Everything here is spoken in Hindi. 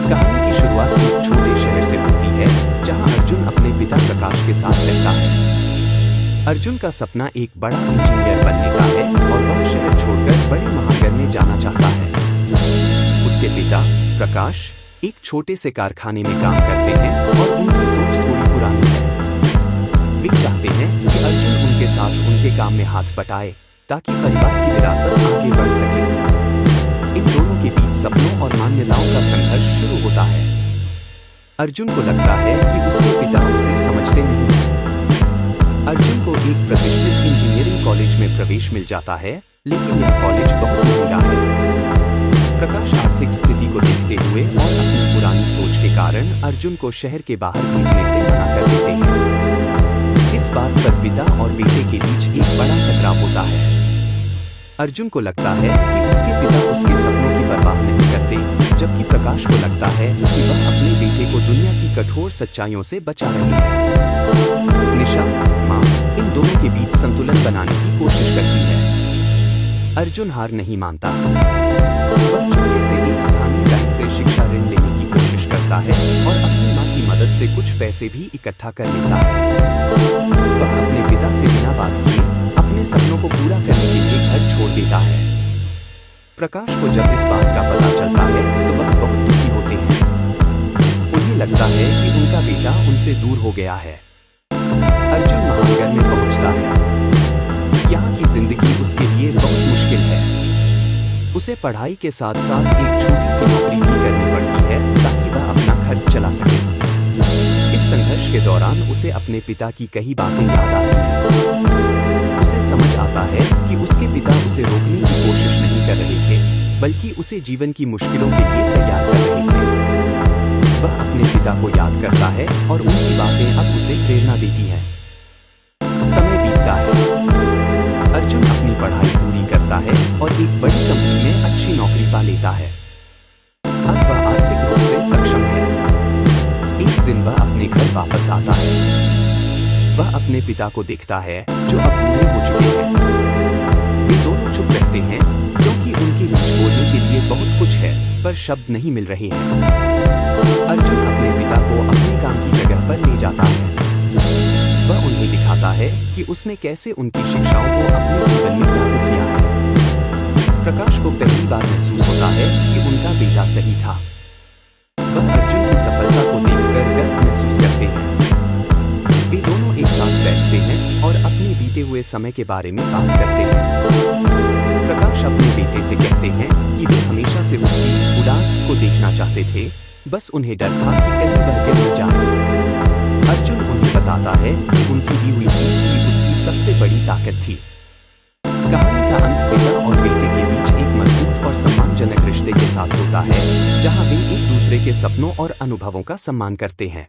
कहानी की शुरुआत एक छोटे शहर से होती है जहां अर्जुन अपने पिता प्रकाश के साथ रहता है। अर्जुन का सपना एक बड़ा इंजीनियर बनने का है और वह शहर छोड़कर बड़े महानगर में जाना चाहता है। उसके पिता प्रकाश एक छोटे से कारखाने में काम करते हैं और उनकी सोच थोड़ी पुरानी है। वे चाहते हैं कि अर्जुन उनके साथ उनके काम में हाथ बटाए ताकि परिवार की विरासत आगे बढ़ सके। इन दोनों के बीच सपनों और मान्यताओं का संघर्ष शुरू होता है। अर्जुन को लगता है कि उसके पिता उसे समझते नहीं हैं। अर्जुन को एक प्रतिष्ठित इंजीनियरिंग कॉलेज में प्रवेश मिल जाता है, लेकिन यह कॉलेज बहुत महंगा है। प्रकाश आर्थिक स्थिति को देखते हुए और अपनी पुरानी सोच के कारण अर्जुन को शहर के बाहर भेजने से मना कर देते हैं। इस बात पर पिता और बेटे के बीच एक बड़ा टकराव होता है। अर्जुन को लगता है कि उसके पिता उसके सपनों की परवाह नहीं करते, जबकि प्रकाश को लगता है कि वह अपने बेटे को दुनिया की कठोर सच्चाइयों से बचा रही है। निशा, माँ, इन दोनों के बीच संतुलन बनाने की कोशिश करती है। अर्जुन हार नहीं मानता। वह चुपके से एक स्थानीय बैंक से शिक्षा ऋण लेने की कोशिश करता है और अपनी माँ की मदद से कुछ पैसे भी इकट्ठा कर लेता है। वह अपने पिता से बिना बात किए अपने सपनों को पूरा करने के लिए घर छोड़ देता है। प्रकाश को जब इस बात का पता चलता है तो वह बहुत दुखी होते हैं। उन्हें लगता है कि उनका बेटा उनसे दूर हो गया है। अर्जुन महानगर में पहुंचता है। यहाँ की जिंदगी उसके लिए बहुत मुश्किल है। उसे पढ़ाई के साथ साथ एक छोटी सी नौकरी भी करनी पड़ती है ताकि वह अपना खर्च चला सके। इस संघर्ष के दौरान उसे अपने पिता की कई बातें याद आती हैं। उसे समझ आता है कि उसके पिता उसे रोकने की कोशिश नहीं कर रहे थे, बल्कि उसे जीवन की मुश्किलों के लिए तैयार कर रहे थे। वह अपने पिता को याद करता है और उनकी बातें अब उसे प्रेरणा देती हैं। समय बीतता है। अर्जुन अपनी पढ़ाई पूरी करता है और एक बड़ी कंपनी में अच्छी नौकरी पा लेता है। अब वह आर्थिक रूप से सक्षम है। एक दिन वह अपने घर वापस आता है। वह अपने पिता को देखता है जो अब बूढ़े हो चुके हैं। वे दोनों चुप रहते हैं क्योंकि उनके बीच बोलने के लिए बहुत कुछ है, पर शब्द नहीं मिल रहे हैं। अर्जुन अपने पिता को अपने काम की जगह पर ले जाता है। वह उन्हें दिखाता है कि उसने कैसे उनकी शिक्षाओं को अपने जीवन में लागू किया है। प्रकाश को पहली बार महसूस होता है कि उनका बेटा सही था। वह अर्जुन की सफलता को देखकर गर्व महसूस करते हैं। वे दोनों एक साथ बैठते हैं और अपने बीते हुए समय के बारे में बात करते हैं। प्रकाश अपने बेटे से कहते हैं कि वे हमेशा से उसकी उड़ान को देखना चाहते थे, बस उन्हें डर था कि कहीं वह गिर न जाए। अर्जुन उन्हें बताता है कि उनकी दी हुई सीख ही उसकी सबसे बड़ी ताकत थी। कहानी का अंत पिता और बेटे के बीच एक मजबूत और सम्मानजनक रिश्ते के साथ होता है, जहां वे एक दूसरे के सपनों और अनुभवों का सम्मान करते हैं।